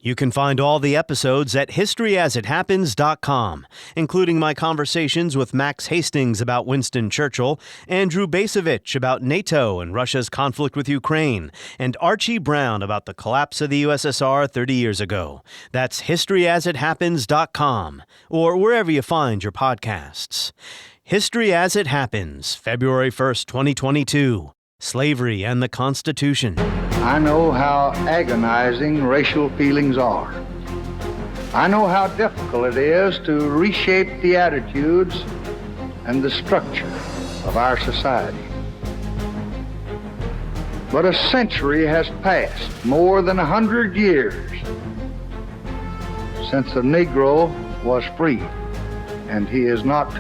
You can find all the episodes at historyasithappens.com, including my conversations with Max Hastings about Winston Churchill, Andrew Bacevich about NATO and Russia's conflict with Ukraine, and Archie Brown about the collapse of the USSR 30 years ago. That's historyasithappens.com, or wherever you find your podcasts. History as It Happens, February 1st, 2022. Slavery and the Constitution. I know how agonizing racial feelings are. I know how difficult it is to reshape the attitudes and the structure of our society. But a century has passed, more than 100 years, since the Negro was freed, and he is not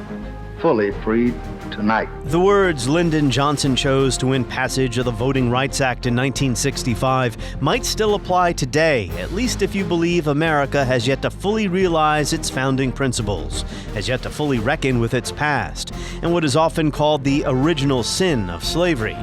fully freed tonight. The words Lyndon Johnson chose to win passage of the Voting Rights Act in 1965 might still apply today, at least if you believe America has yet to fully realize its founding principles, has yet to fully reckon with its past, and what is often called the original sin of slavery.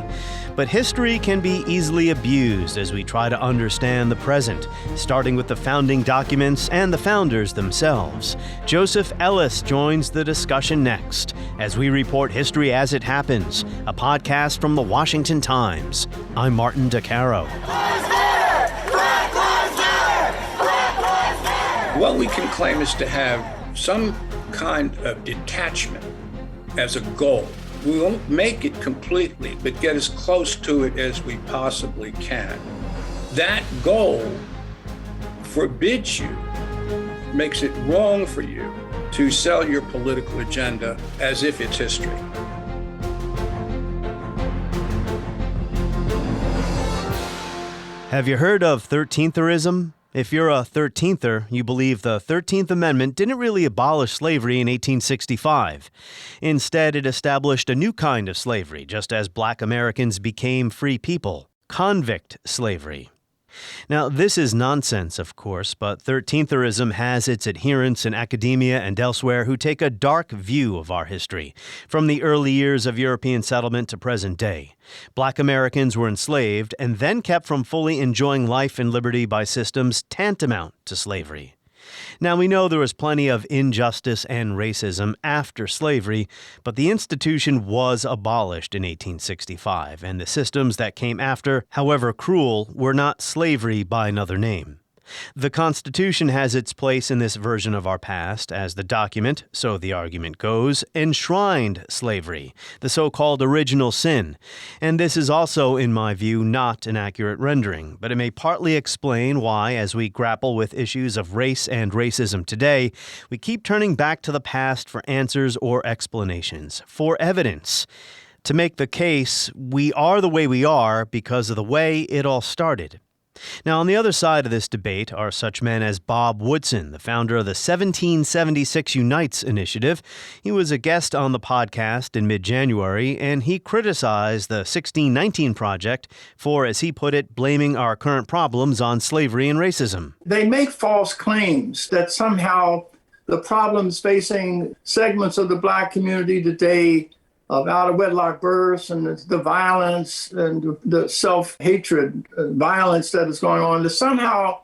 But history can be easily abused as we try to understand the present, starting with the founding documents and the founders themselves. Joseph Ellis joins the discussion next as we report History as It Happens, a podcast from the Washington Times. I'm Martin DeCaro. What we can claim is to have some kind of detachment as a goal. We won't make it completely, but get as close to it as we possibly can. That goal forbids you, makes it wrong for you to sell your political agenda as if it's history. Have you heard of 13therism? If you're a 13ther, you believe the 13th Amendment didn't really abolish slavery in 1865. Instead, it established a new kind of slavery, just as Black Americans became free people, convict slavery. Now, this is nonsense, of course, but 13therism has its adherents in academia and elsewhere who take a dark view of our history, from the early years of European settlement to present day. Black Americans were enslaved and then kept from fully enjoying life and liberty by systems tantamount to slavery. Now, we know there was plenty of injustice and racism after slavery, but the institution was abolished in 1865, and the systems that came after, however cruel, were not slavery by another name. The Constitution has its place in this version of our past, as the document, so the argument goes, enshrined slavery, the so-called original sin. And this is also, in my view, not an accurate rendering, but it may partly explain why, as we grapple with issues of race and racism today, we keep turning back to the past for answers or explanations, for evidence. To make the case, we are the way we are because of the way it all started. Now, on the other side of this debate are such men as Bob Woodson, the founder of the 1776 Unites initiative. He was a guest on the podcast in mid-January, and he criticized the 1619 Project for, as he put it, blaming our current problems on slavery and racism. They make false claims that somehow the problems facing segments of the Black community today of out-of-wedlock births and the violence and the self-hatred violence that is going on is somehow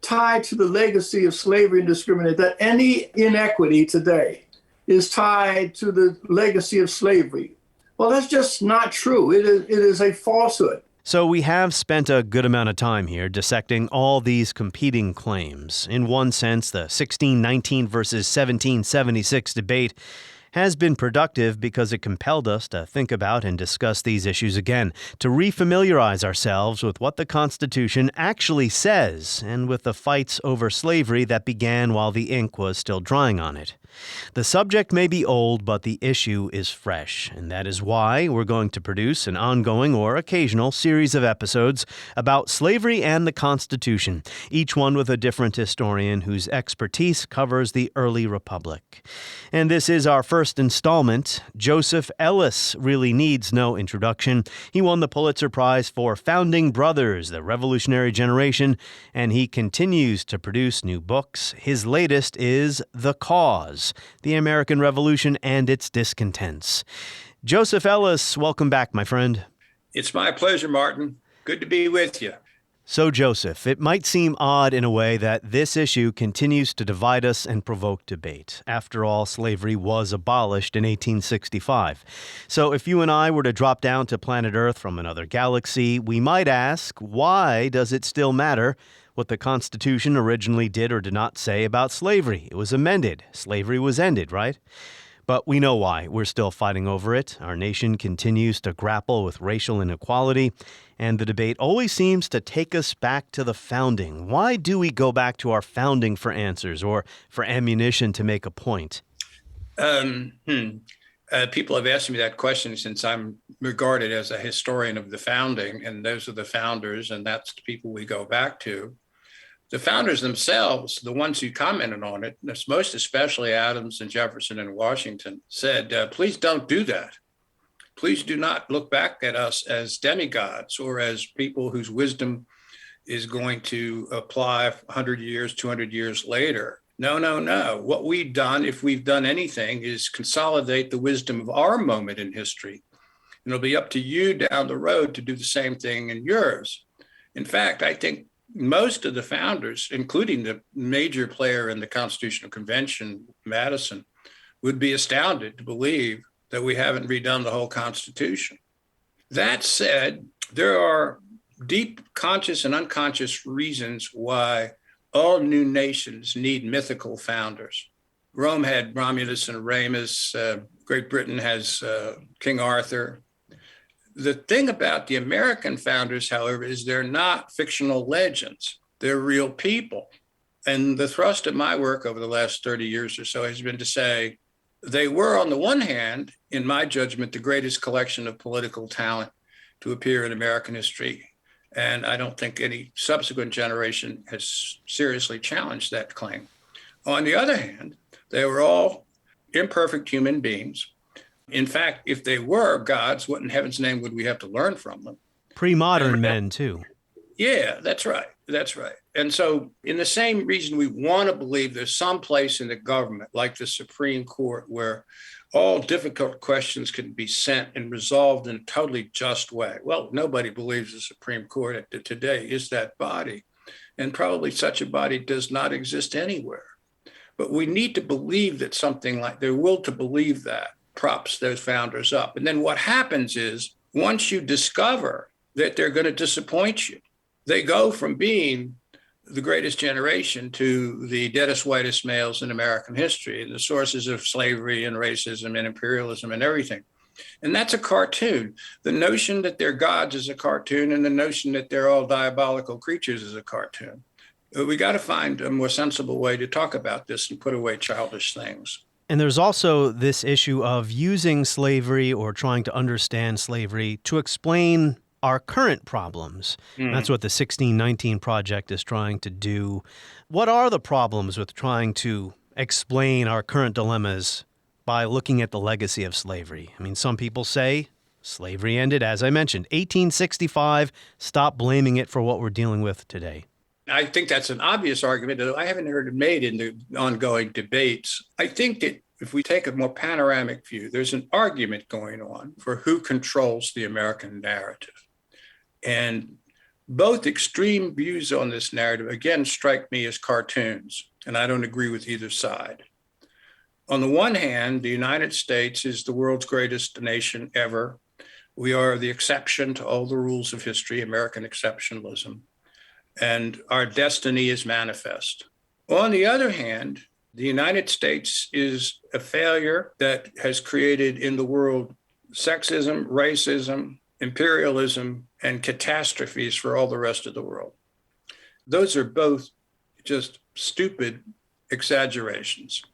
tied to the legacy of slavery and discrimination, that any inequity today is tied to the legacy of slavery. Well, that's just not true. It is a falsehood. So we have spent a good amount of time here dissecting all these competing claims. In one sense, the 1619 versus 1776 debate has been productive because it compelled us to think about and discuss these issues again, to refamiliarize ourselves with what the Constitution actually says and with the fights over slavery that began while the ink was still drying on it. The subject may be old, but the issue is fresh, and that is why we're going to produce an ongoing or occasional series of episodes about slavery and the Constitution, each one with a different historian whose expertise covers the early republic. And this is our first installment. Joseph Ellis really needs no introduction. He won the Pulitzer Prize for Founding Brothers, the Revolutionary Generation, and he continues to produce new books. His latest is The Cause, the American Revolution and its Discontents. Joseph Ellis, welcome back, my friend. It's my pleasure, Martin. Good to be with you. So, Joseph, it might seem odd in a way that this issue continues to divide us and provoke debate. After all, slavery was abolished in 1865. So if you and I were to drop down to planet Earth from another galaxy, we might ask, why does it still matter what the Constitution originally did or did not say about slavery? It was amended. Slavery was ended, right? But we know why. We're still fighting over it. Our nation continues to grapple with racial inequality, and the debate always seems to take us back to the founding. Why do we go back to our founding for answers or for ammunition to make a point? People have asked me that question since I'm regarded as a historian of the founding, and those are the founders, and that's the people we go back to. The founders themselves, the ones who commented on it, most especially Adams and Jefferson and Washington, said, please don't do that. Please do not look back at us as demigods or as people whose wisdom is going to apply 100 years, 200 years later. No, no, no. What we've done, if we've done anything, is consolidate the wisdom of our moment in history. And it'll be up to you down the road to do the same thing in yours. In fact, I think most of the founders, including the major player in the Constitutional Convention, Madison, would be astounded to believe that we haven't redone the whole Constitution. That said, there are deep conscious and unconscious reasons why all new nations need mythical founders. Rome had Romulus and Remus. Great Britain has King Arthur. The thing about the American founders, however, is they're not fictional legends. They're real people. And the thrust of my work over the last 30 years or so has been to say they were, on the one hand, in my judgment, the greatest collection of political talent to appear in American history. And I don't think any subsequent generation has seriously challenged that claim. On the other hand, they were all imperfect human beings. In fact, if they were gods, what in heaven's name would we have to learn from them? Pre-modern men, too. Yeah, that's right. That's right. And so in the same reason we want to believe there's some place in the government, like the Supreme Court, where all difficult questions can be sent and resolved in a totally just way. Well, nobody believes the Supreme Court today is that body. And probably such a body does not exist anywhere. But we need to believe that something like their will to believe that props those founders up. And then what happens is once you discover that they're going to disappoint you, they go from being the greatest generation to the deadest, whitest males in American history and the sources of slavery and racism and imperialism and everything. And that's a cartoon. The notion that they're gods is a cartoon, and the notion that they're all diabolical creatures is a cartoon. We got to find a more sensible way to talk about this and put away childish things. And there's also this issue of using slavery or trying to understand slavery to explain our current problems. That's what the 1619 Project is trying to do. What are the problems with trying to explain our current dilemmas by looking at the legacy of slavery? I mean, some people say slavery ended, as I mentioned, 1865. Stop blaming it for what we're dealing with today. I think that's an obvious argument that I haven't heard it made in the ongoing debates. I think that if we take a more panoramic view, there's an argument going on for who controls the American narrative. And both extreme views on this narrative, again, strike me as cartoons, and I don't agree with either side. On the one hand, the United States is the world's greatest nation ever. We are the exception to all the rules of history, American exceptionalism. And our destiny is manifest. On the other hand, the United States is a failure that has created in the world sexism, racism, imperialism, and catastrophes for all the rest of the world. Those are both just stupid exaggerations.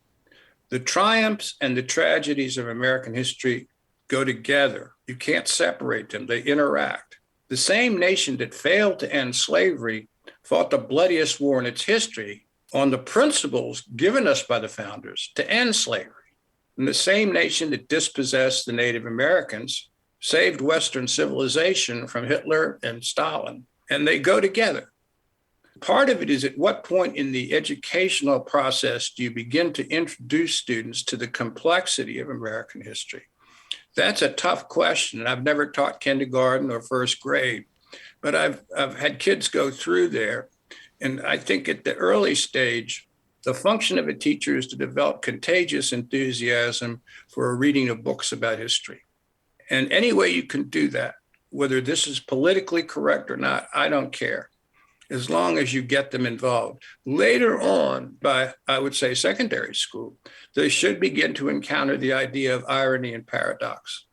The triumphs and the tragedies of American history go together. You can't separate them. They interact. The same nation that failed to end slavery fought the bloodiest war in its history on the principles given us by the founders to end slavery. And the same nation that dispossessed the Native Americans saved Western civilization from Hitler and Stalin. And they go together. Part of it is at what point in the educational process do you begin to introduce students to the complexity of American history? That's a tough question. And I've never taught kindergarten or first grade. but I've had kids go through there. And I think at the early stage, the function of a teacher is to develop contagious enthusiasm for a reading of books about history. And any way you can do that, whether this is politically correct or not, I don't care, as long as you get them involved. Later on, by, I would say, secondary school, they should begin to encounter the idea of irony and paradox.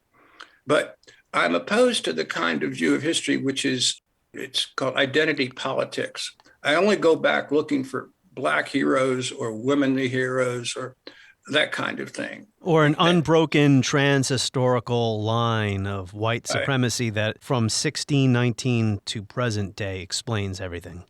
But I'm opposed to the kind of view of history, which is, it's called identity politics. I only go back looking for Black heroes or womanly heroes or that kind of thing. Or an unbroken trans-historical line of white supremacy that from 1619 to present day explains everything.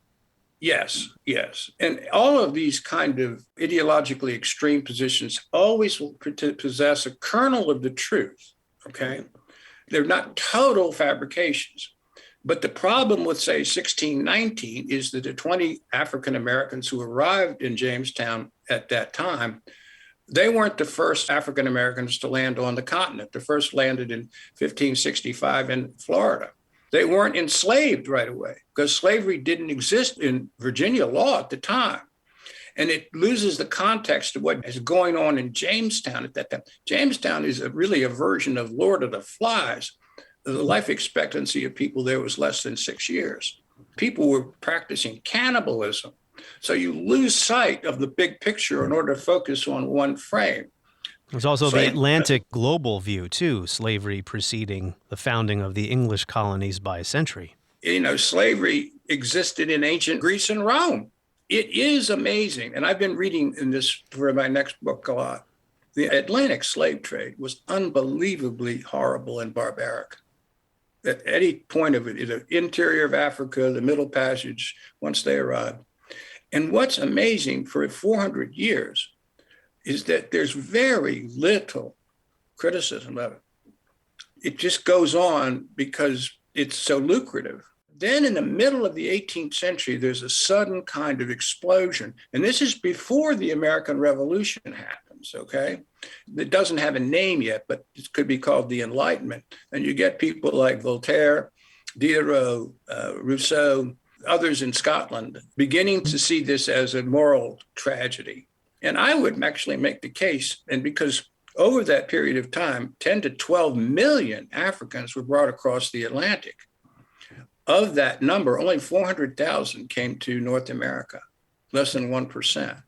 Yes, yes. And all of these kind of ideologically extreme positions always will possess a kernel of the truth, okay? They're not total fabrications. But the problem with, say, 1619 is that the 20 African Americans who arrived in Jamestown at that time, they weren't the first African Americans to land on the continent. The first landed in 1565 in Florida. They weren't enslaved right away because slavery didn't exist in Virginia law at the time. And it loses the context of what is going on in Jamestown at that time. Jamestown is really a version of Lord of the Flies. The life expectancy of people there was less than 6 years. People were practicing cannibalism. So you lose sight of the big picture in order to focus on one frame. There's also the Atlantic global view, too, slavery preceding the founding of the English colonies by a century. You know, slavery existed in ancient Greece and Rome. It is amazing. And I've been reading in this for my next book a lot. The Atlantic slave trade was unbelievably horrible and barbaric. At any point of it, the interior of Africa, the Middle Passage, once they arrived. And what's amazing for 400 years is that there's very little criticism of it. It just goes on because it's so lucrative. Then in the middle of the 18th century, there's a sudden kind of explosion. And this is before the American Revolution happens, okay? It doesn't have a name yet, but it could be called the Enlightenment. And you get people like Voltaire, Diderot, Rousseau, others in Scotland beginning to see this as a moral tragedy. And I would actually make the case, and because over that period of time, 10 to 12 million Africans were brought across the Atlantic. Of that number, only 400,000 came to North America, less than 1%.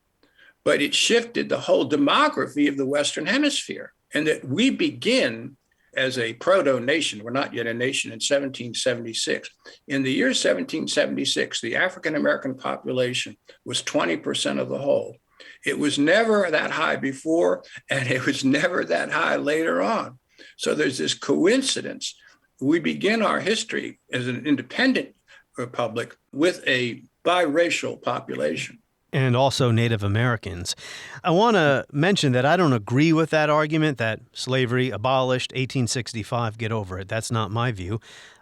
But it shifted the whole demography of the Western Hemisphere, and that we begin as a proto-nation. We're not yet a nation in 1776. In the year 1776, the African-American population was 20% of the whole. It was never that high before, and it was never that high later on. So there's this coincidence. We begin our history as an independent republic with a biracial population. And also Native Americans. I want to mention that I don't agree with that argument that slavery abolished, 1865, get over it. That's not my view.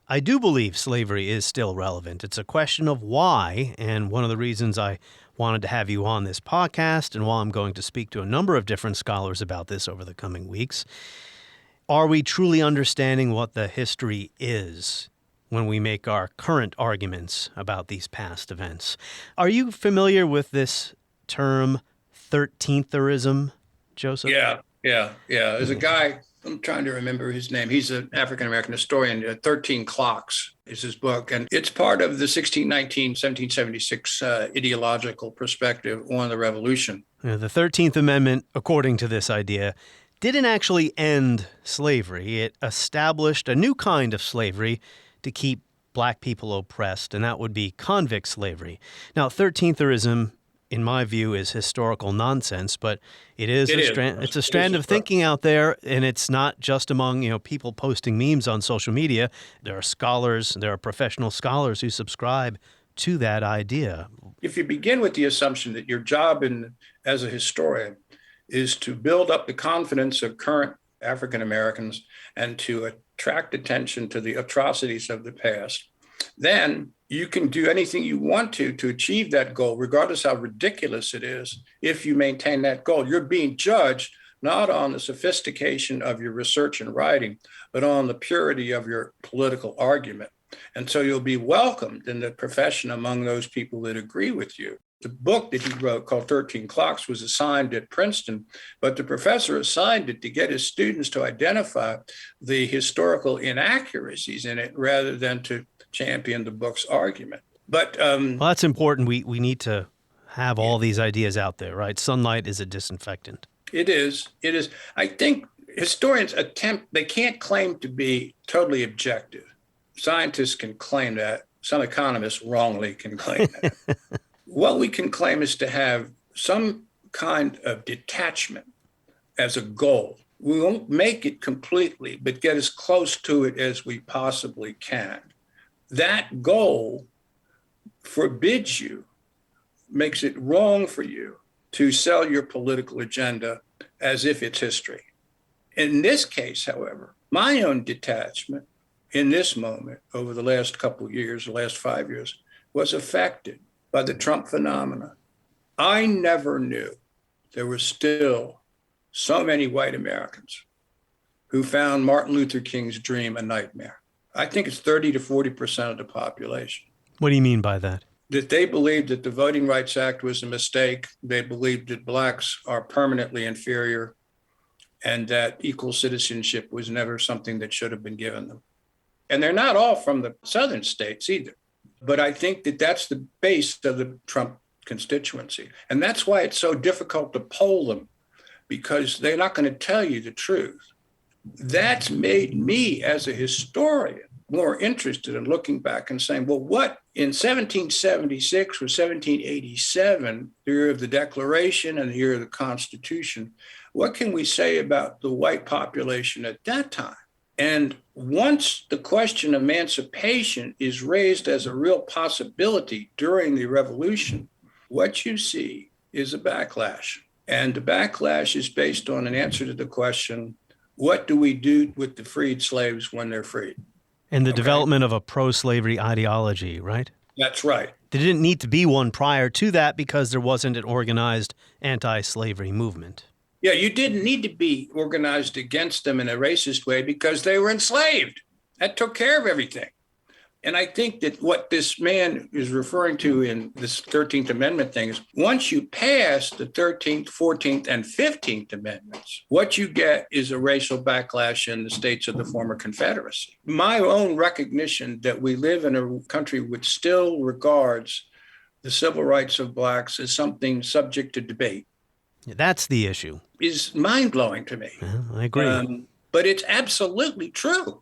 I do believe slavery is still relevant. It's a question of why, and one of the reasons I wanted to have you on this podcast, and while I'm going to speak to a number of different scholars about this over the coming weeks, are we truly understanding what the history is when we make our current arguments about these past events? Are you familiar with this term, 13therism, Joseph? Yeah. There's a guy, I'm trying to remember his name. He's an African-American historian. 13 Clocks is his book. And it's part of the 1619, 1776 ideological perspective on the revolution. The 13th Amendment, according to this idea, didn't actually end slavery. It established a new kind of slavery to keep Black people oppressed, and that would be convict slavery. Now, 13therism, in my view, is historical nonsense, but it's a strand of thinking out there, and it's not just among people posting memes on social media. There are scholars, there are professional scholars who subscribe to that idea. If you begin with the assumption that your job as a historian is to build up the confidence of current African Americans and to attract attention to the atrocities of the past, then you can do anything you want to achieve that goal, regardless how ridiculous it is. If you maintain that goal, you're being judged not on the sophistication of your research and writing, but on the purity of your political argument. And so you'll be welcomed in the profession among those people that agree with you. The book that he wrote called 13 Clocks was assigned at Princeton, but the professor assigned it to get his students to identify the historical inaccuracies in it rather than to champion the book's argument. But well, that's important. We need to have all these ideas out there, right? Sunlight is a disinfectant. It is. It is. I think historians they can't claim to be totally objective. Scientists can claim that. Some economists wrongly can claim that. What we can claim is to have some kind of detachment as a goal. We won't make it completely, but get as close to it as we possibly can. That goal forbids you, makes it wrong for you to sell your political agenda as if it's history. In this case, however, my own detachment in this moment over the last couple of years, the last 5 years, was affected by the Trump phenomenon. I never knew there were still so many white Americans who found Martin Luther King's dream a nightmare. I think it's 30 to 40% of the population. What do you mean by that? That they believed that the Voting Rights Act was a mistake. They believed that blacks are permanently inferior and that equal citizenship was never something that should have been given them. And they're not all from the southern states either. But I think that that's the base of the Trump constituency. And that's why it's so difficult to poll them, because they're not going to tell you the truth. That's made me, as a historian, more interested in looking back and saying, well, what in 1776 or 1787, the year of the Declaration and the year of the Constitution, what can we say about the white population at that time? And once the question of emancipation is raised as a real possibility during the revolution, what you see is a backlash. And the backlash is based on an answer to the question, what do we do with the freed slaves when they're freed? And the development of a pro-slavery ideology, right? That's right. There didn't need to be one prior to that because there wasn't an organized anti-slavery movement. Yeah, you didn't need to be organized against them in a racist way because they were enslaved. That took care of everything. And I think that what this man is referring to in this 13th Amendment thing is once you pass the 13th, 14th, and 15th Amendments, what you get is a racial backlash in the states of the former Confederacy. My own recognition that we live in a country which still regards the civil rights of blacks as something subject to debate. That's the issue. Is mind-blowing to me. Yeah, I agree. But it's absolutely true.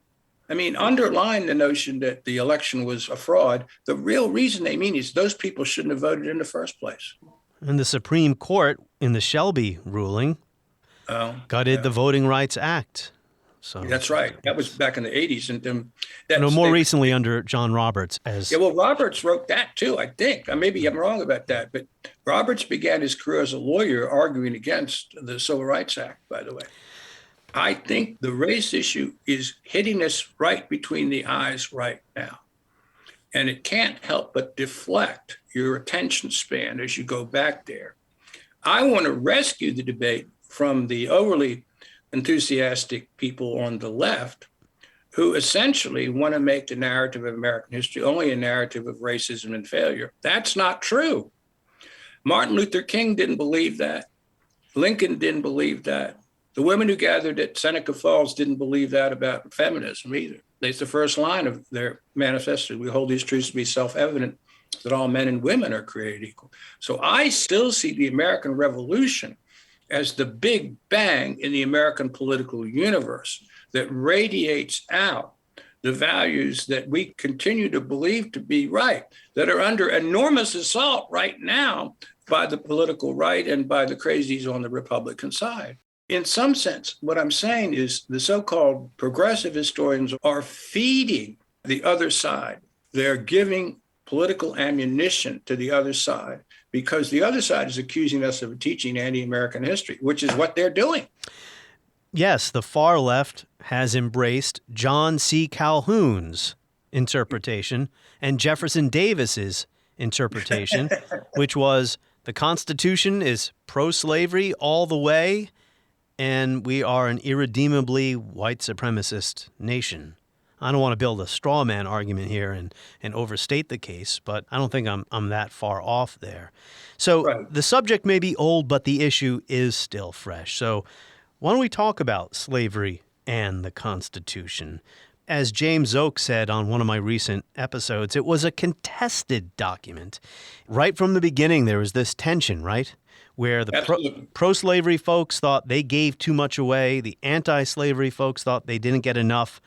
I mean, underlying the notion that the election was a fraud, the real reason they mean is those people shouldn't have voted in the first place. And the Supreme Court, in the Shelby ruling, gutted the Voting Rights Act. So that's right. That was back in the 80s. And more recently under John Roberts. Roberts wrote that too, I think. Maybe I'm wrong about that. But Roberts began his career as a lawyer arguing against the Civil Rights Act, by the way. I think the race issue is hitting us right between the eyes right now. And it can't help but deflect your attention span as you go back there. I want to rescue the debate from the overly enthusiastic people on the left who essentially want to make the narrative of American history only a narrative of racism and failure. That's not true. Martin Luther King didn't believe that. Lincoln didn't believe that. The women who gathered at Seneca Falls didn't believe that about feminism either. It's the first line of their manifesto. We hold these truths to be self-evident that all men and women are created equal. So I still see the American Revolution as the big bang in the American political universe that radiates out the values that we continue to believe to be right, that are under enormous assault right now by the political right and by the crazies on the Republican side. In some sense, what I'm saying is the so-called progressive historians are feeding the other side. They're giving political ammunition to the other side because the other side is accusing us of teaching anti-American history, which is what they're doing. Yes, the far left has embraced John C. Calhoun's interpretation and Jefferson Davis's interpretation, which was the Constitution is pro-slavery all the way, and we are an irredeemably white supremacist nation. I don't want to build a straw man argument here and overstate the case, but I don't think I'm that far off there. So Right. the subject may be old, but the issue is still fresh. So why don't we talk about slavery and the Constitution? As James Oak said on one of my recent episodes, it was a contested document. Right from the beginning, there was this tension, right? Where the pro-slavery folks thought they gave too much away. The anti-slavery folks thought they didn't get enough.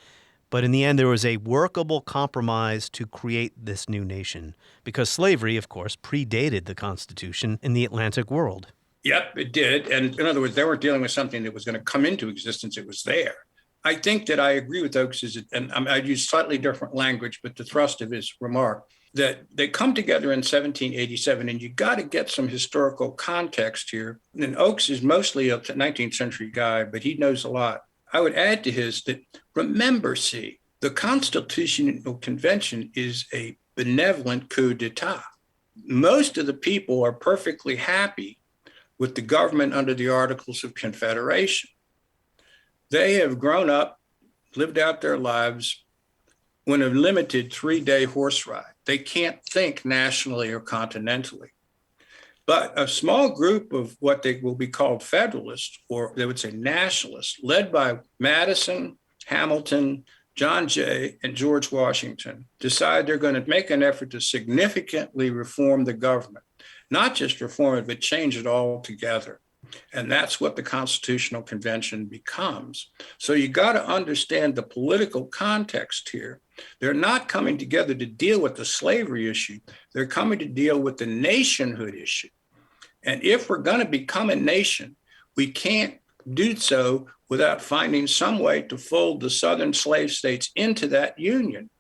But in the end, there was a workable compromise to create this new nation. Because slavery, of course, predated the Constitution in the Atlantic world. Yep, it did. And in other words, they weren't dealing with something that was going to come into existence. It was there. I think that I agree with Oakes, and I use slightly different language, but the thrust of his remark, that they come together in 1787, and you got to get some historical context here. And Oakes is mostly a 19th century guy, but he knows a lot. I would add to his that, remember, the Constitutional Convention is a benevolent coup d'etat. Most of the people are perfectly happy with the government under the Articles of Confederation. They have grown up, lived out their lives on a limited 3-day horse ride. They can't think nationally or continentally. But a small group of what they will be called Federalists, or they would say nationalists, led by Madison, Hamilton, John Jay, and George Washington, decide they're going to make an effort to significantly reform the government. Not just reform it, but change it altogether. And that's what the Constitutional Convention becomes. So you got to understand the political context here. They're not coming together to deal with the slavery issue. They're coming to deal with the nationhood issue. And if we're going to become a nation, we can't do so without finding some way to fold the southern slave states into that union.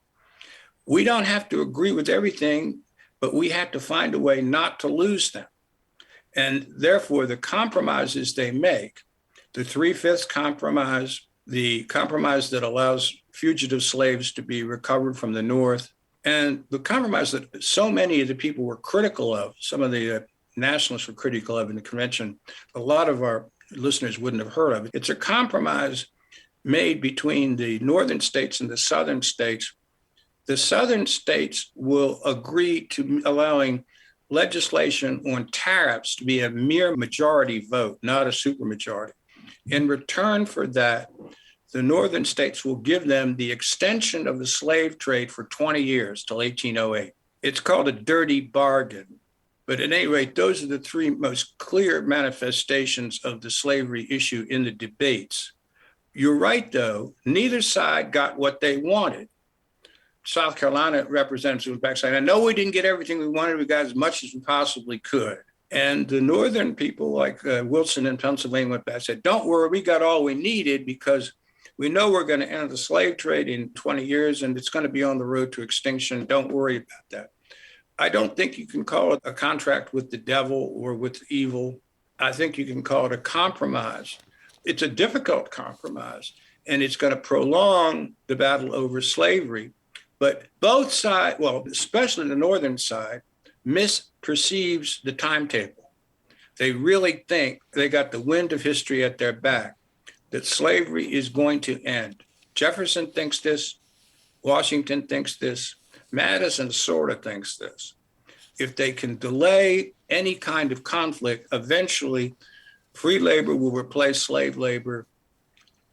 We don't have to agree with everything, but we have to find a way not to lose them. And therefore, the compromises they make, the 3/5 compromise, the compromise that allows fugitive slaves to be recovered from the North, and the compromise that so many of the people were critical of, some of the nationalists were critical of in the convention, a lot of our listeners wouldn't have heard of it. It's a compromise made between the northern states and the southern states. The southern states will agree to allowing legislation on tariffs to be a mere majority vote, not a supermajority. In return for that, the northern states will give them the extension of the slave trade for 20 years till 1808. It's called a dirty bargain. But at any rate, those are the three most clear manifestations of the slavery issue in the debates. You're right, though, neither side got what they wanted. South Carolina representative was back saying, I know we didn't get everything we wanted, we got as much as we possibly could. And the northern people like Wilson in Pennsylvania went back and said, don't worry, we got all we needed because we know we're going to end the slave trade in 20 years and it's going to be on the road to extinction. Don't worry about that. I don't think you can call it a contract with the devil or with evil. I think you can call it a compromise. It's a difficult compromise, and it's going to prolong the battle over slavery. But both sides, well, especially the northern side, misperceives the timetable. They really think they got the wind of history at their back, that slavery is going to end. Jefferson thinks this, Washington thinks this, Madison sort of thinks this. If they can delay any kind of conflict, eventually free labor will replace slave labor.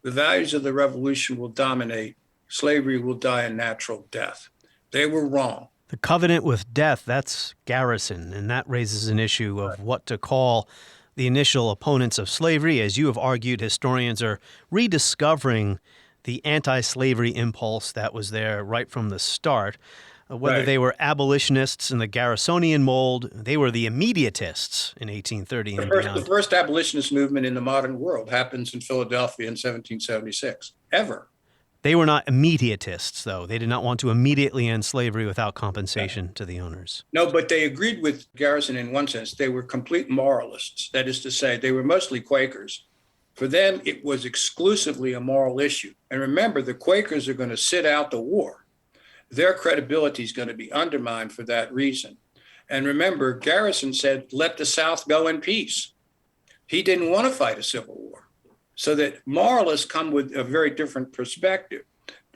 The values of the revolution will dominate. Slavery will die a natural death. They were wrong. The covenant with death, that's Garrison, and that raises an issue of what to call the initial opponents of slavery. As you have argued, historians are rediscovering the anti-slavery impulse that was there right from the start. Whether they were abolitionists in the Garrisonian mold, they were the immediatists in 1830 and beyond. The first abolitionist movement in the modern world happens in Philadelphia in 1776, ever. They were not immediatists, though. They did not want to immediately end slavery without compensation to the owners. No, but they agreed with Garrison in one sense. They were complete moralists. That is to say, they were mostly Quakers. For them, it was exclusively a moral issue. And remember, the Quakers are going to sit out the war. Their credibility is going to be undermined for that reason. And remember, Garrison said, let the South go in peace. He didn't want to fight a civil war. So that moralists come with a very different perspective.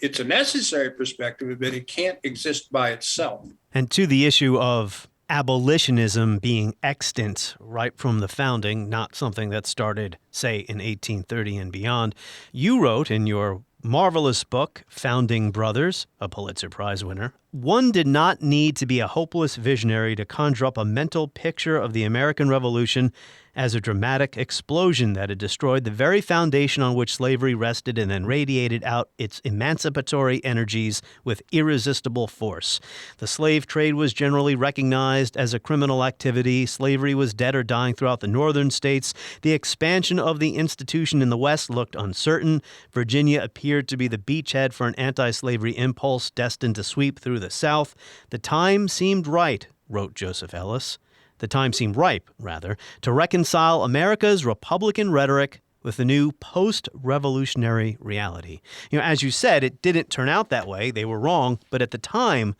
It's a necessary perspective, but it can't exist by itself. And to the issue of abolitionism being extant right from the founding, not something that started, say, in 1830 and beyond, you wrote in your marvelous book, Founding Brothers, a Pulitzer Prize winner, one did not need to be a hopeless visionary to conjure up a mental picture of the American Revolution as a dramatic explosion that had destroyed the very foundation on which slavery rested and then radiated out its emancipatory energies with irresistible force. The slave trade was generally recognized as a criminal activity. Slavery was dead or dying throughout the northern states. The expansion of the institution in the West looked uncertain. Virginia appeared to be the beachhead for an anti-slavery impulse destined to sweep through the South. The time seemed right, wrote Joseph Ellis. The time seemed ripe, rather, to reconcile America's Republican rhetoric with the new post-revolutionary reality. As you said, it didn't turn out that way. They were wrong. But at the time,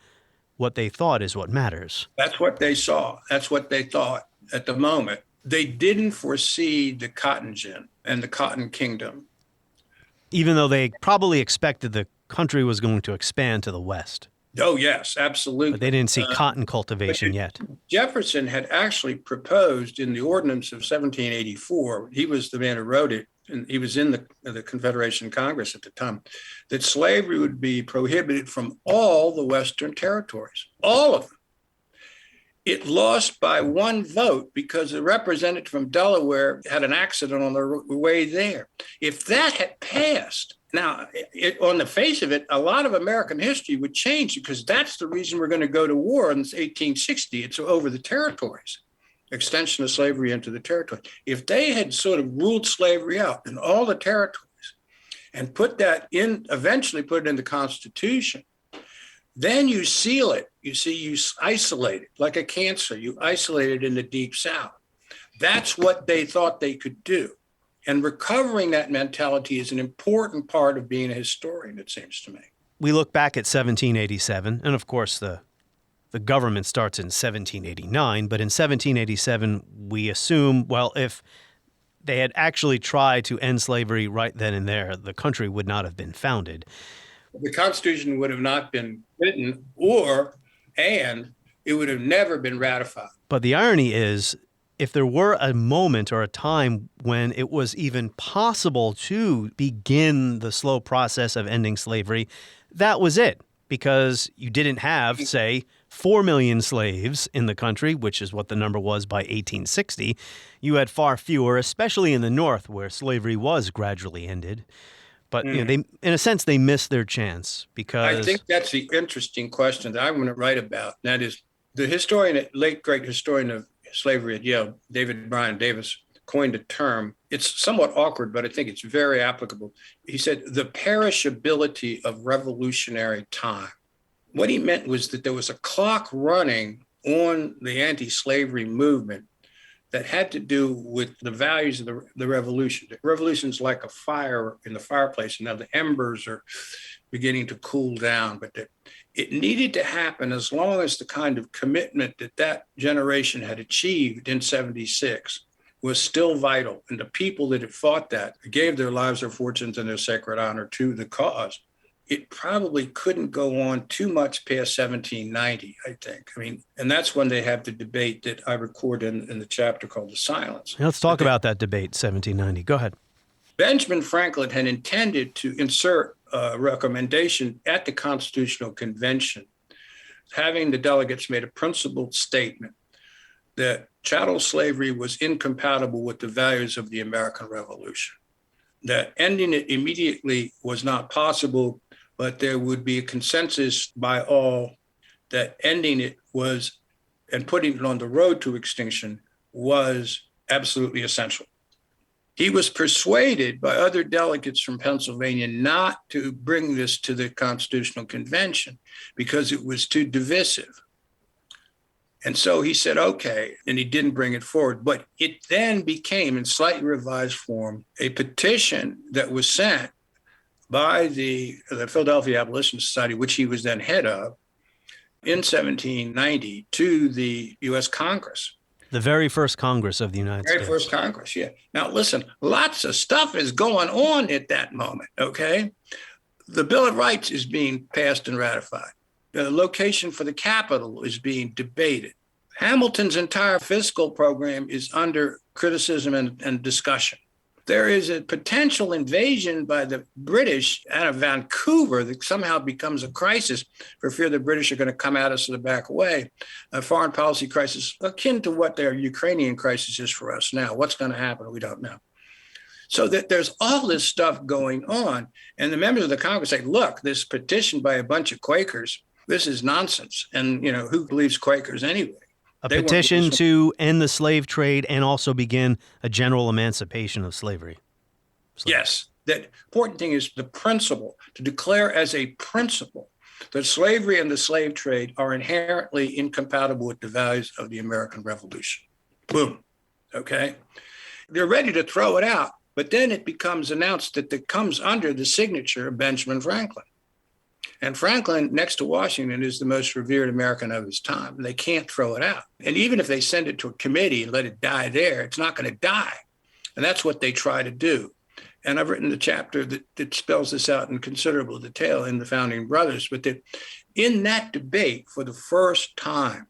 what they thought is what matters. That's what they saw. That's what they thought at the moment. They didn't foresee the cotton gin and the cotton kingdom. Even though they probably expected the country was going to expand to the West. Oh, yes, absolutely. But they didn't see cotton cultivation yet. Jefferson had actually proposed in the Ordinance of 1784, he was the man who wrote it, and he was in the Confederation Congress at the time, that slavery would be prohibited from all the Western territories, all of them. It lost by one vote because a representative from Delaware had an accident on the way there. If that had passed, now, on the face of it, a lot of American history would change because that's the reason we're going to go to war in 1860. It's over the territories, extension of slavery into the territory. If they had sort of ruled slavery out in all the territories and put that in, eventually put it in the Constitution, then you seal it. You see, you isolate it like a cancer. You isolate it in the Deep South. That's what they thought they could do. And recovering that mentality is an important part of being a historian, it seems to me. We look back at 1787, and of course the government starts in 1789, but in 1787 we assume, well, if they had actually tried to end slavery right then and there, the country would not have been founded. The Constitution would have not been written, and it would have never been ratified. But the irony is, if there were a moment or a time when it was even possible to begin the slow process of ending slavery, that was it. Because you didn't have, say, 4 million slaves in the country, which is what the number was by 1860. You had far fewer, especially in the North, where slavery was gradually ended. But they, in a sense, they missed their chance because... I think that's the interesting question that I want to write about. That is, the historian, late great historian of slavery at Yale, David Bryan Davis, coined a term. It's somewhat awkward, but I think it's very applicable. He said, the perishability of revolutionary time. What he meant was that there was a clock running on the anti-slavery movement that had to do with the values of the revolution. The revolution's like a fire in the fireplace, and now the embers are beginning to cool down, but it needed to happen as long as the kind of commitment that generation had achieved in 76 was still vital. And the people that had fought that gave their lives, their fortunes, and their sacred honor to the cause. It probably couldn't go on too much past 1790, I think. I mean, and that's when they have the debate that I record in the chapter called The Silence. Let's talk about that debate, 1790. Go ahead. Benjamin Franklin had intended to insert a recommendation at the Constitutional Convention, having the delegates made a principled statement that chattel slavery was incompatible with the values of the American Revolution, that ending it immediately was not possible, but there would be a consensus by all that ending it was, and putting it on the road to extinction, was absolutely essential. He was persuaded by other delegates from Pennsylvania not to bring this to the Constitutional Convention because it was too divisive. And so he said, okay, and he didn't bring it forward. But it then became, in slightly revised form, a petition that was sent by the Philadelphia Abolition Society, which he was then head of, in 1790 to the U.S. Congress. The very first Congress of the United States. Very first Congress, yeah. Now, listen, lots of stuff is going on at that moment, okay? The Bill of Rights is being passed and ratified. The location for the Capitol is being debated. Hamilton's entire fiscal program is under criticism and discussion. There is a potential invasion by the British out of Vancouver that somehow becomes a crisis for fear the British are going to come at us in the back way. A foreign policy crisis akin to what their Ukrainian crisis is for us now. What's going to happen? We don't know. So that there's all this stuff going on. And the members of the Congress say, look, this petition by a bunch of Quakers, this is nonsense. And, who believes Quakers anyway? A petition to end the slave trade and also begin a general emancipation of slavery. Yes. The important thing is the principle, to declare as a principle that slavery and the slave trade are inherently incompatible with the values of the American Revolution. Boom. Okay. They're ready to throw it out, but then it becomes announced that it comes under the signature of Benjamin Franklin. And Franklin, next to Washington, is the most revered American of his time. They can't throw it out. And even if they send it to a committee and let it die there, it's not going to die. And that's what they try to do. And I've written a chapter that spells this out in considerable detail in the Founding Brothers. But that in that debate, for the first time,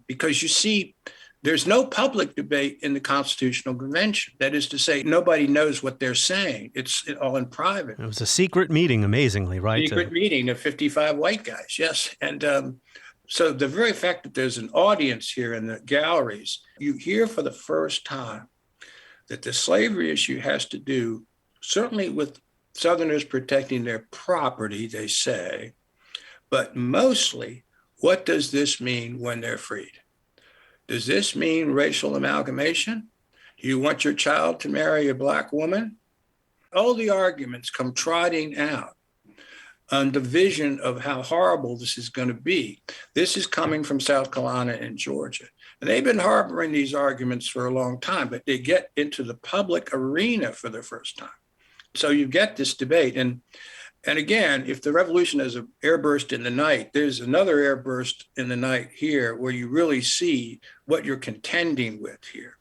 because you see, there's no public debate in the Constitutional Convention. That is to say, nobody knows what they're saying. It's all in private. It was a secret meeting, amazingly, right? Secret meeting of 55 white guys, yes. And so the very fact that there's an audience here in the galleries, you hear for the first time that the slavery issue has to do, certainly with Southerners protecting their property, they say, but mostly, what does this mean when they're freed? Does this mean racial amalgamation? Do you want your child to marry a Black woman? All the arguments come trotting out on the vision of how horrible this is going to be. This is coming from South Carolina and Georgia. And they've been harboring these arguments for a long time, but they get into the public arena for the first time. So you get this debate. And again, if the revolution is an airburst in the night, there's another airburst in the night here where you really see what you're contending with here.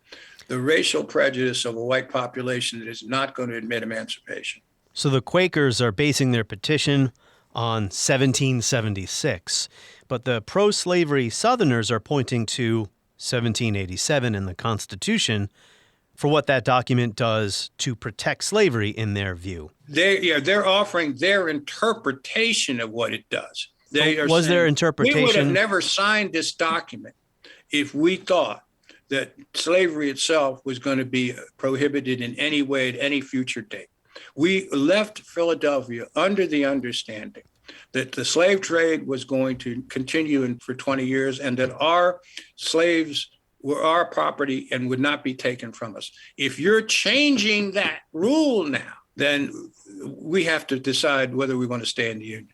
The racial prejudice of a white population that is not going to admit emancipation. So the Quakers are basing their petition on 1776, but the pro-slavery Southerners are pointing to 1787 in the Constitution for what that document does to protect slavery in their view. They're offering their interpretation of what it does. Was their interpretation? We would have never signed this document if we thought that slavery itself was going to be prohibited in any way at any future date. We left Philadelphia under the understanding that the slave trade was going to continue for 20 years and that our slaves were our property and would not be taken from us. If you're changing that rule now, then we have to decide whether we want to stay in the Union.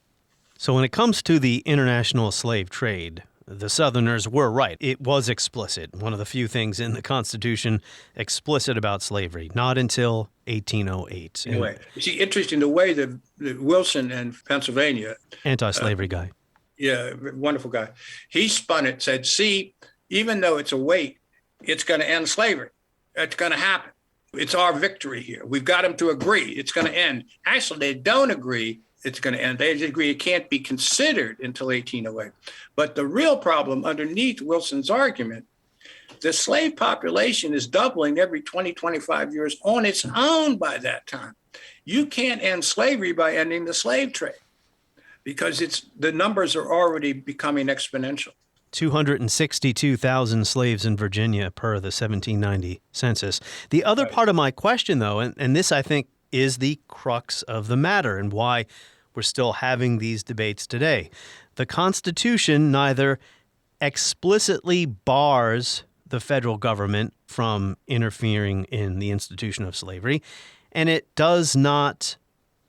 So when it comes to the international slave trade, the Southerners were right. It was explicit. One of the few things in the Constitution explicit about slavery, not until 1808. Anyway, you see, interesting the way that Wilson in Pennsylvania, anti-slavery guy. Yeah, wonderful guy. He spun it, said, see, even though it's a wait, it's going to end slavery. It's going to happen. It's our victory here. We've got them to agree. It's going to end. Actually, they don't agree. It's going to end. They agree it can't be considered until 1808. But the real problem underneath Wilson's argument, the slave population is doubling every 20, 25 years on its own by that time. You can't end slavery by ending the slave trade because the numbers are already becoming exponential. 262,000 slaves in Virginia per the 1790 census. The other part of my question, though, and this I think is the crux of the matter and why we're still having these debates today. The Constitution neither explicitly bars the federal government from interfering in the institution of slavery, and it does not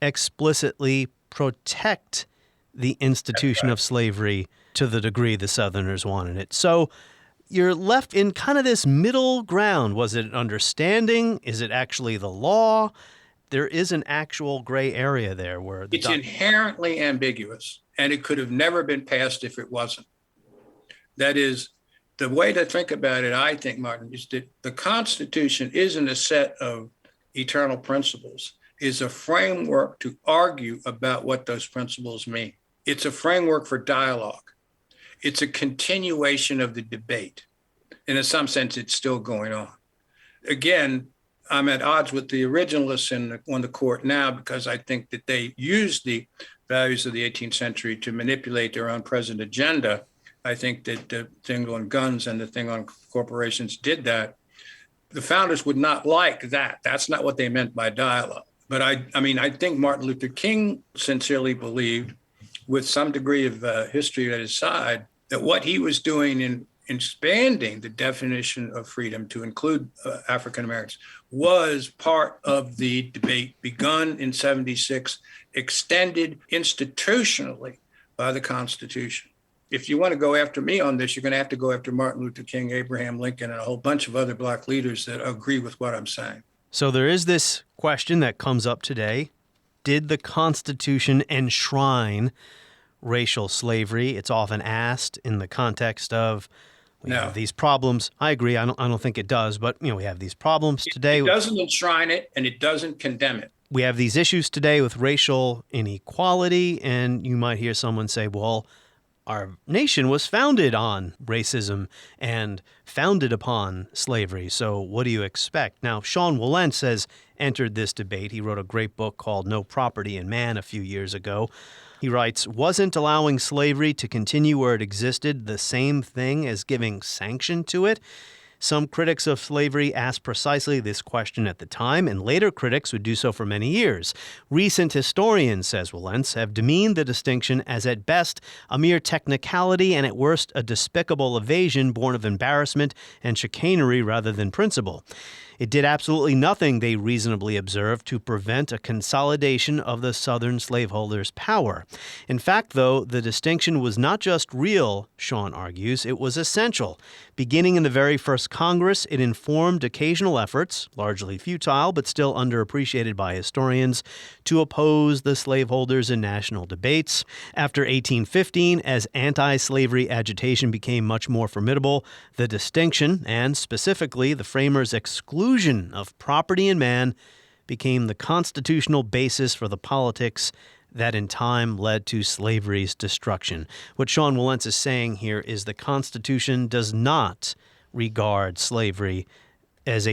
explicitly protect the institution of slavery to the degree the Southerners wanted it. So you're left in kind of this middle ground. Was it an understanding? Is it actually the law? There is an actual gray area there where it's inherently ambiguous, and it could have never been passed if it wasn't. That is, the way to think about it, I think, Martin, is that the Constitution isn't a set of eternal principles. is a framework to argue about what those principles mean. It's a framework for dialogue. It's a continuation of the debate. And in some sense, it's still going on. Again, I'm at odds with the originalists on the court now because I think that they used the values of the 18th century to manipulate their own present agenda. I think that the thing on guns and the thing on corporations did that. The founders would not like that. That's not what they meant by dialogue. But I think Martin Luther King sincerely believed, with some degree of history at his side, that what he was doing in expanding the definition of freedom to include African Americans was part of the debate begun in 76, extended institutionally by the Constitution. If you want to go after me on this, you're going to have to go after Martin Luther King, Abraham Lincoln, and a whole bunch of other Black leaders that agree with what I'm saying. So there is this question that comes up today. Did the Constitution enshrine racial slavery? It's often asked in the context of we have these problems. I agree. I don't think it does, but we have these problems today. It doesn't enshrine it, and it doesn't condemn it. We have these issues today with racial inequality, and you might hear someone say, well, our nation was founded on racism and founded upon slavery. So what do you expect? Now, Sean Wilentz has entered this debate. He wrote a great book called No Property in Man a few years ago. He writes, wasn't allowing slavery to continue where it existed the same thing as giving sanction to it? Some critics of slavery asked precisely this question at the time, and later critics would do so for many years. Recent historians, says Wilentz, have demeaned the distinction as at best a mere technicality and at worst a despicable evasion born of embarrassment and chicanery rather than principle. It did absolutely nothing, they reasonably observed, to prevent a consolidation of the Southern slaveholders' power. In fact, though, the distinction was not just real, Sean argues, it was essential. Beginning in the very first Congress, it informed occasional efforts, largely futile but still underappreciated by historians, to oppose the slaveholders in national debates. After 1815, as anti-slavery agitation became much more formidable, the distinction, and specifically the framers' exclusion of property in man, became the constitutional basis for the politics that in time led to slavery's destruction. What Sean Wilentz is saying here is the Constitution does not regard slavery as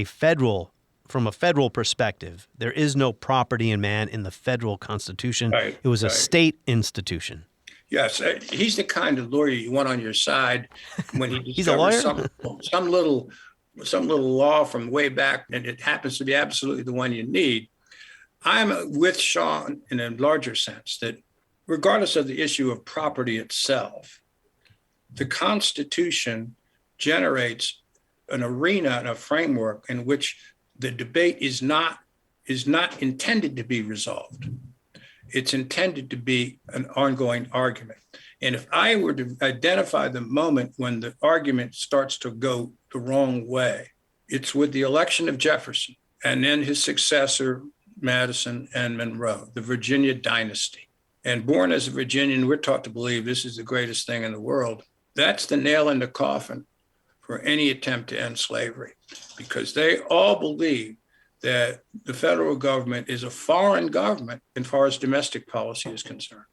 from a federal perspective. There is no property in man in the federal Constitution. Right, it was a state institution. Yes, he's the kind of lawyer you want on your side when he He's a lawyer? some little law from way back, and it happens to be absolutely the one you need. I'm with Sean in a larger sense that regardless of the issue of property itself, the Constitution generates an arena and a framework in which the debate is not intended to be resolved. It's intended to be an ongoing argument. And if I were to identify the moment when the argument starts to go the wrong way, it's with the election of Jefferson and then his successor, Madison and Monroe, the Virginia dynasty. And born as a Virginian, we're taught to believe this is the greatest thing in the world. That's the nail in the coffin for any attempt to end slavery, because they all believe that the federal government is a foreign government as far as domestic policy is concerned,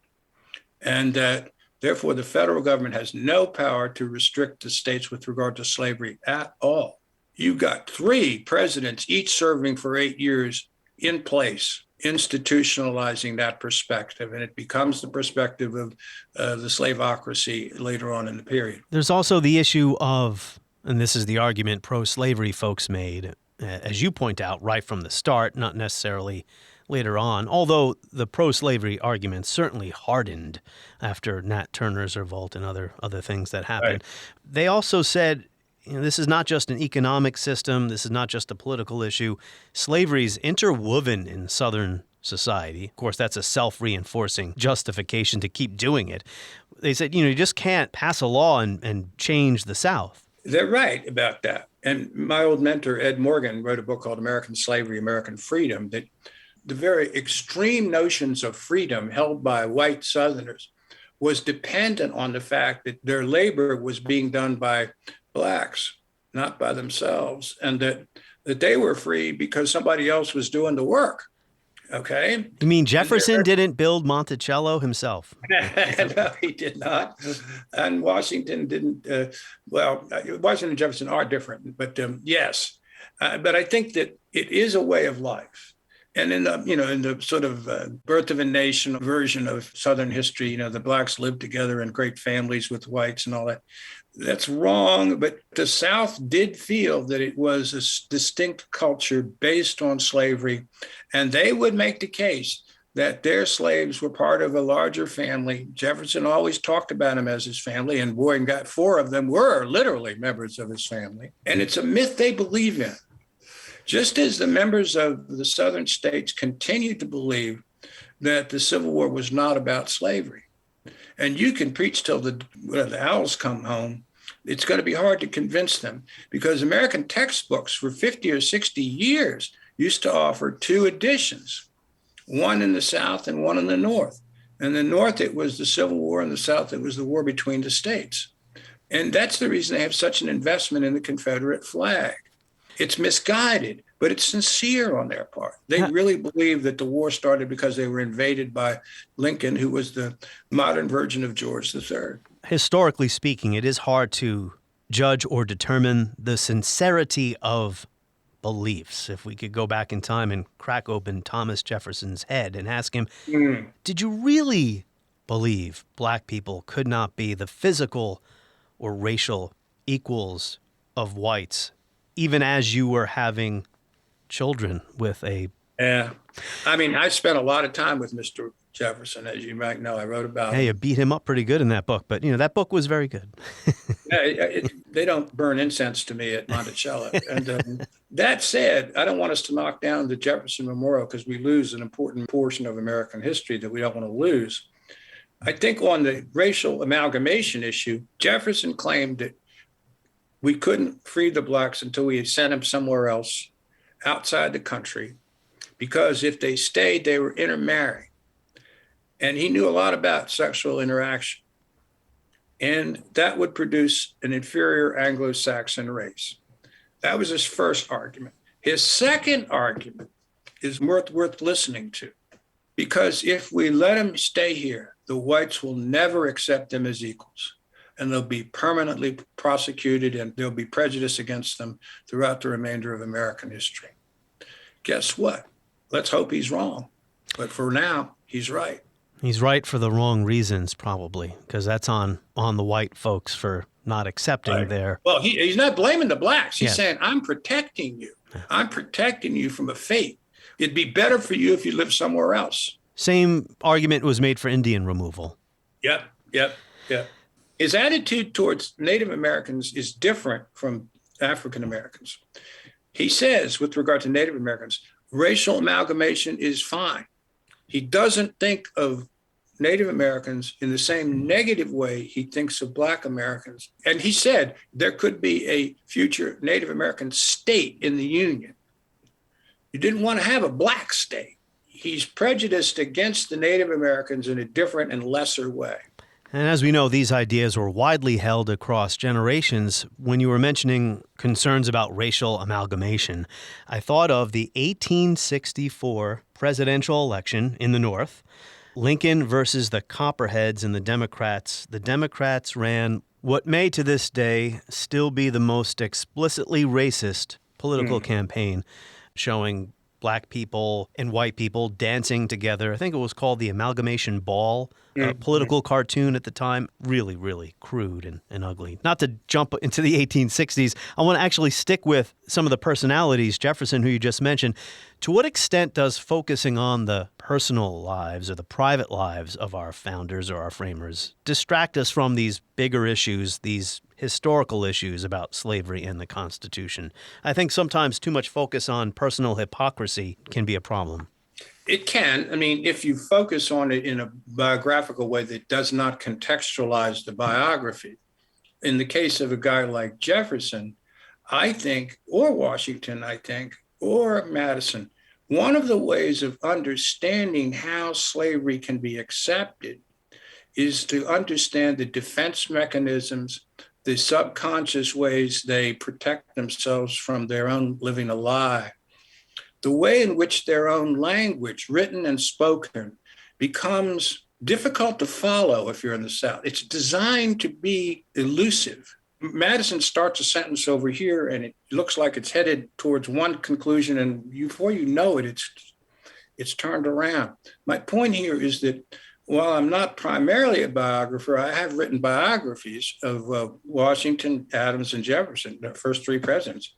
and that therefore the federal government has no power to restrict the states with regard to slavery at all. You've got 3 presidents, each serving for 8 years in place, institutionalizing that perspective, and it becomes the perspective of the slaveocracy later on in the period. There's also the issue of, and this is the argument pro-slavery folks made, as you point out, right from the start, not necessarily later on, although the pro-slavery argument certainly hardened after Nat Turner's revolt and other things that happened. Right. They also said, this is not just an economic system, this is not just a political issue. Slavery is interwoven in Southern society. Of course, that's a self-reinforcing justification to keep doing it. They said, you just can't pass a law and change the South. They're right about that. And my old mentor, Ed Morgan, wrote a book called American Slavery, American Freedom, that the very extreme notions of freedom held by white Southerners was dependent on the fact that their labor was being done by Blacks, not by themselves, and that they were free because somebody else was doing the work. Okay? You mean Jefferson didn't build Monticello himself? No, he did not. And Washington didn't. Washington and Jefferson are different, but yes. But I think that it is a way of life. And in the sort of birth of a nation version of Southern history, the blacks lived together in great families with whites and all that. That's wrong, but the South did feel that it was a distinct culture based on slavery, and they would make the case that their slaves were part of a larger family. Jefferson always talked about them as his family, and Boyd got 4 of them were literally members of his family. And it's a myth they believe in. Just as the members of the Southern states continued to believe that the Civil War was not about slavery. And you can preach till the owls come home. It's going to be hard to convince them because American textbooks for 50 or 60 years used to offer 2 editions, one in the South and one in the North. In the North, it was the Civil War. In the South, it was the war between the states. And that's the reason they have such an investment in the Confederate flag. It's misguided, but it's sincere on their part. They really believe that the war started because they were invaded by Lincoln, who was the modern version of George III. Historically speaking, it is hard to judge or determine the sincerity of beliefs. If we could go back in time and crack open Thomas Jefferson's head and ask him, did you really believe black people could not be the physical or racial equals of whites, even as you were having children with a... Yeah. I mean, I spent a lot of time with Mr. Jefferson, as you might know. I wrote about Hey, you beat him up pretty good in that book, but, that book was very good. They don't burn incense to me at Monticello. And that said, I don't want us to knock down the Jefferson Memorial because we lose an important portion of American history that we don't want to lose. I think on the racial amalgamation issue, Jefferson claimed that we couldn't free the blacks until we had sent them somewhere else outside the country, because if they stayed, they were intermarried. And he knew a lot about sexual interaction. And that would produce an inferior Anglo-Saxon race. That was his first argument. His second argument is worth listening to, because if we let them stay here, the whites will never accept them as equals. And they'll be permanently prosecuted and there'll be prejudice against them throughout the remainder of American history. Guess what? Let's hope he's wrong. But for now, he's right. He's right for the wrong reasons, probably, because that's on the white folks for not accepting their... Well, he's not blaming the blacks. He's saying, I'm protecting you. I'm protecting you from a fate. It'd be better for you if you lived somewhere else. Same argument was made for Indian removal. Yep. His attitude towards Native Americans is different from African Americans. He says, with regard to Native Americans, racial amalgamation is fine. He doesn't think of Native Americans in the same negative way he thinks of Black Americans. And he said there could be a future Native American state in the Union. You didn't want to have a black state. He's prejudiced against the Native Americans in a different and lesser way. And as we know, these ideas were widely held across generations. When you were mentioning concerns about racial amalgamation, I thought of the 1864 presidential election in the North, Lincoln versus the Copperheads and the Democrats. The Democrats ran what may to this day still be the most explicitly racist political campaign, showing black people and white people dancing together. I think it was called the Amalgamation Ball, a political cartoon at the time. Really, really crude and ugly. Not to jump into the 1860s, I want to actually stick with some of the personalities, Jefferson, who you just mentioned. To what extent does focusing on the personal lives or the private lives of our founders or our framers distract us from these bigger issues, these historical issues about slavery and the Constitution? I think sometimes too much focus on personal hypocrisy can be a problem. It can. I mean, if you focus on it in a biographical way that does not contextualize the biography. In the case of a guy like Jefferson, I think, or Washington, I think, or Madison, one of the ways of understanding how slavery can be accepted is to understand the defense mechanisms, the subconscious ways they protect themselves from their own living a lie. the way in which their own language, written and spoken, becomes difficult to follow if you're in the South. It's designed to be elusive. Madison starts a sentence over here, and it looks like it's headed towards one conclusion, and before you know it, it's turned around. My point here is that while I'm not primarily a biographer, I have written biographies of Washington, Adams, and Jefferson, the first three presidents.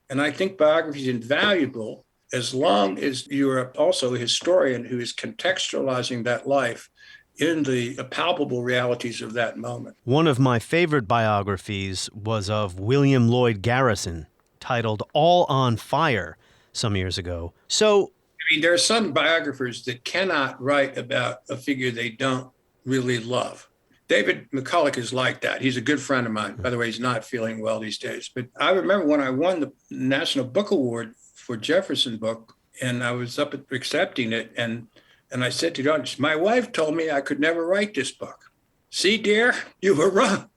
And I think biography is invaluable as long as you're also a historian who is contextualizing that life in the palpable realities of that moment. One of my favorite biographies was of William Lloyd Garrison, titled All on Fire, some years ago. So, I mean, there are some biographers that cannot write about a figure they don't really love. David McCulloch is like that. He's a good friend of mine. By the way, he's not feeling well these days. But I remember when I won the National Book Award for Jefferson book, and I was up accepting it, and I said to the audience, my wife told me I could never write this book. See, dear, you were wrong.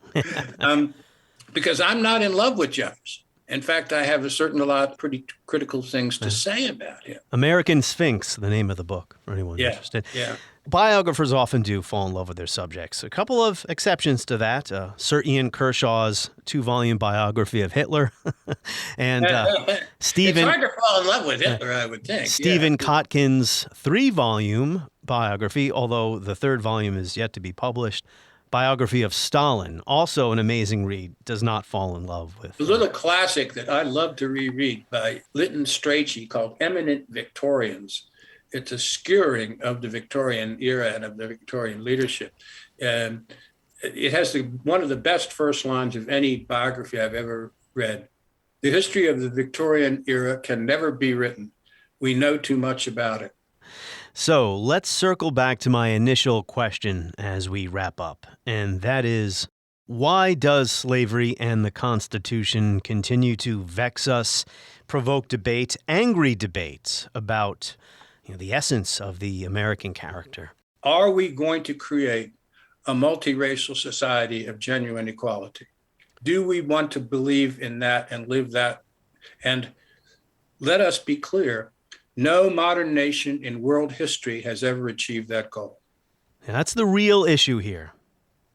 Because I'm not in love with Jefferson. In fact, I have a lot of pretty critical things to say about him. American Sphinx, the name of the book, for anyone interested. Yeah. Biographers often do fall in love with their subjects. A couple of exceptions to that. Sir Ian Kershaw's 2-volume biography of Hitler. And Stephen... It's hard to fall in love with Hitler, I would think. Stephen Kotkin's 3-volume biography, although the 3rd volume is yet to be published, biography of Stalin, also an amazing read, does not fall in love with. A little classic that I love to reread by Lytton Strachey called Eminent Victorians. It's a skewering of the Victorian era and of the Victorian leadership. And it has one of the best first lines of any biography I've ever read. The history of the Victorian era can never be written. We know too much about it. So let's circle back to my initial question as we wrap up, and that is, why does slavery and the Constitution continue to vex us, provoke debate, angry debates about the essence of the American character? Are we going to create a multiracial society of genuine equality? Do we want to believe in that and live that? And let us be clear, no modern nation in world history has ever achieved that goal. And that's the real issue here.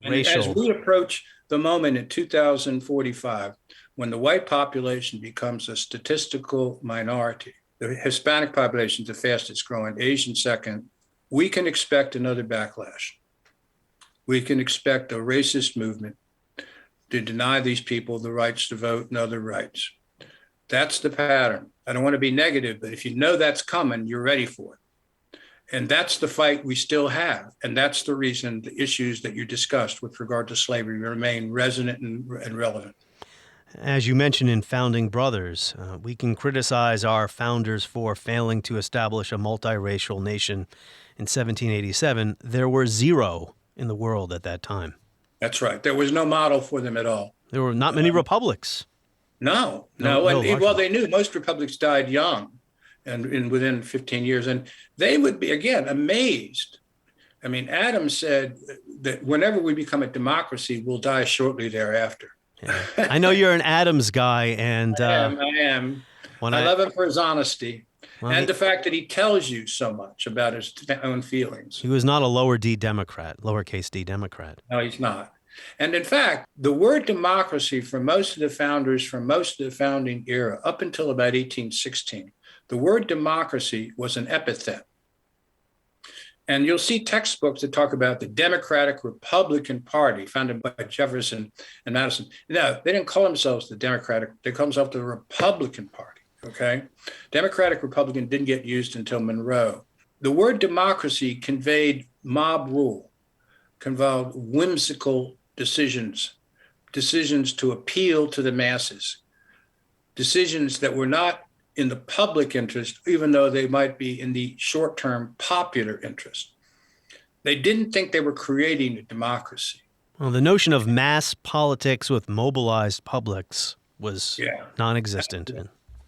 Racial. As we approach the moment in 2045, when the white population becomes a statistical minority, the Hispanic population is the fastest growing, Asian second, we can expect another backlash. We can expect a racist movement to deny these people the rights to vote and other rights. That's the pattern. I don't want to be negative, but if you know that's coming, you're ready for it. And that's the fight we still have. And that's the reason the issues that you discussed with regard to slavery remain resonant and relevant. As you mentioned in Founding Brothers, we can criticize our founders for failing to establish a multiracial nation in 1787. There were 0 in the world at that time. That's right. There was no model for them at all. There were not many republics. No. Well, they knew most republics died young and within 15 years. And they would be, again, amazed. I mean, Adams said that whenever we become a democracy, we'll die shortly thereafter. Yeah. I know you're an Adams guy. And I am. I love him for his honesty and the fact that he tells you so much about his own feelings. He was not a lowercase d Democrat. No, he's not. And in fact, the word democracy for most of the founders, from most of the founding era, up until about 1816, the word democracy was an epithet. And you'll see textbooks that talk about the Democratic Republican Party, founded by Jefferson and Madison. No, they didn't call themselves the Democratic, they called themselves the Republican Party, okay? Democratic Republican didn't get used until Monroe. The word democracy conveyed mob rule, conveyed whimsical decisions to appeal to the masses, decisions that were not in the public interest, even though they might be in the short-term popular interest. They didn't think they were creating a democracy. Well, the notion of mass politics with mobilized publics was non-existent.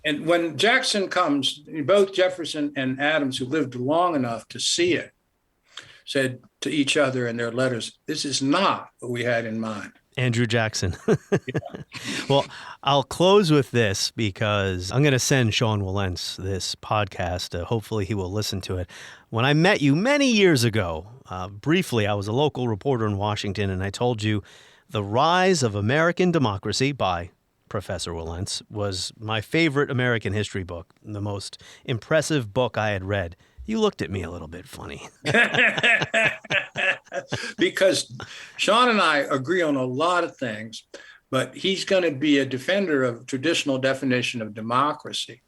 And when Jackson comes, both Jefferson and Adams, who lived long enough to see it, said to each other in their letters, this is not what we had in mind. Andrew Jackson. Well, I'll close with this because I'm going to send Sean Wilentz this podcast. Hopefully he will listen to it. When I met you many years ago, briefly, I was a local reporter in Washington, and I told you The Rise of American Democracy by Professor Wilentz was my favorite American history book, the most impressive book I had read. You looked at me a little bit funny. Because Sean and I agree on a lot of things, but he's going to be a defender of traditional definition of democracy.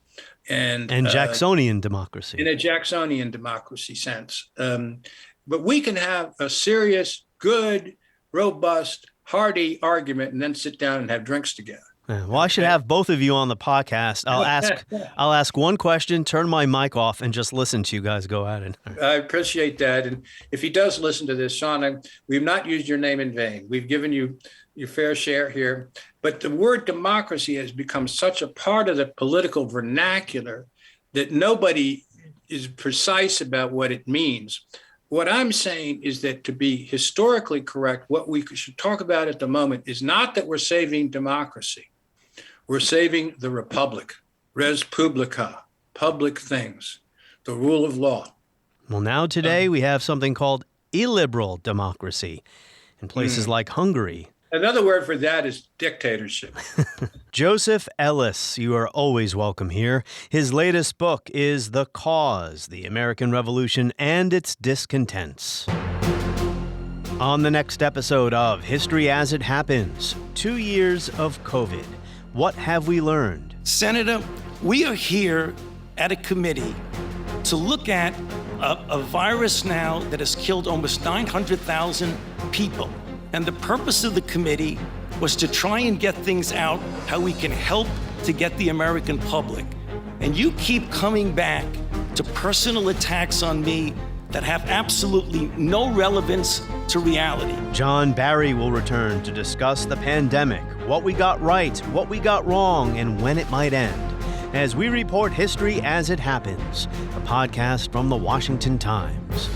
And Jacksonian democracy. In a Jacksonian democracy sense. But we can have a serious, good, robust, hearty argument and then sit down and have drinks together. Well, I should have both of you on the podcast. I'll ask one question, turn my mic off, and just listen to you guys go at it. I appreciate that. And if he does listen to this, Sean, we've not used your name in vain. We've given you your fair share here. But the word democracy has become such a part of the political vernacular that nobody is precise about what it means. What I'm saying is that to be historically correct, what we should talk about at the moment is not that we're saving democracy. We're saving the republic, res publica, public things, the rule of law. Well, now today we have something called illiberal democracy in places like Hungary. Another word for that is dictatorship. Joseph Ellis, you are always welcome here. His latest book is The Cause, the American Revolution and its Discontents. On the next episode of History as It Happens, 2 years of COVID. What have we learned? Senator, we are here at a committee to look at a virus now that has killed almost 900,000 people. And the purpose of the committee was to try and get things out, how we can help to get the American public. And you keep coming back to personal attacks on me that have absolutely no relevance to reality. John Barry will return to discuss the pandemic, what we got right, what we got wrong, and when it might end, as we report history as it happens, a podcast from the Washington Times.